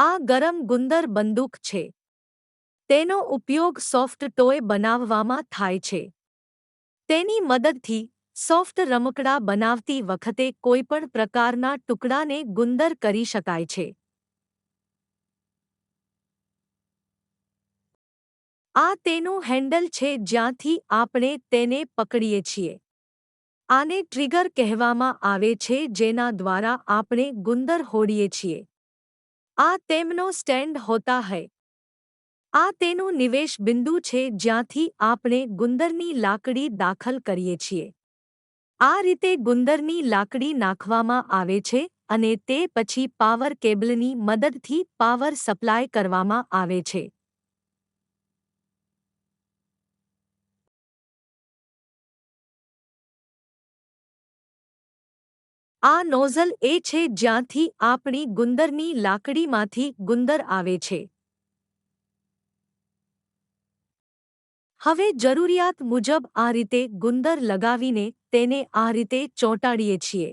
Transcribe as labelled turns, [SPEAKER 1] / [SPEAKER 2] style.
[SPEAKER 1] આ ગરમ ગુંદર બંદૂક છે. તેનો ઉપયોગ સોફ્ટ ટોય બનાવવામાં થાય છે. તેની મદદથી સોફ્ટ રમકડા બનાવતી વખતે કોઈપણ પ્રકારના ટુકડાને ગુંદર કરી શકાય છે. આ તેનું હેન્ડલ છે જ્યાંથી આપણે તેને પકડીએ છીએ. આને ટ્રિગર કહેવામાં આવે છે જેના દ્વારા આપણે ગુંદર હોડીએ છીએ. આ તેમનો સ્ટેન્ડ હોતા હૈ. આ તેનું નિવેશ બિંદુ છે જ્યાંથી આપણે ગુંદરની લાકડી દાખલ કરીએ છીએ. આ રીતે ગુંદરની લાકડી નાખવામાં આવે છે અને તે પછી પાવર કેબલની મદદથી પાવર સપ્લાય કરવામાં આવે છે. આ નોઝલ એ છે જ્યાંથી આપણી ગુંદરની લાકડીમાંથી ગુંદર આવે છે. હવે જરૂરિયાત મુજબ આ રીતે ગુંદર લગાવીને તેને આ રીતે ચોંટાડીએ છીએ.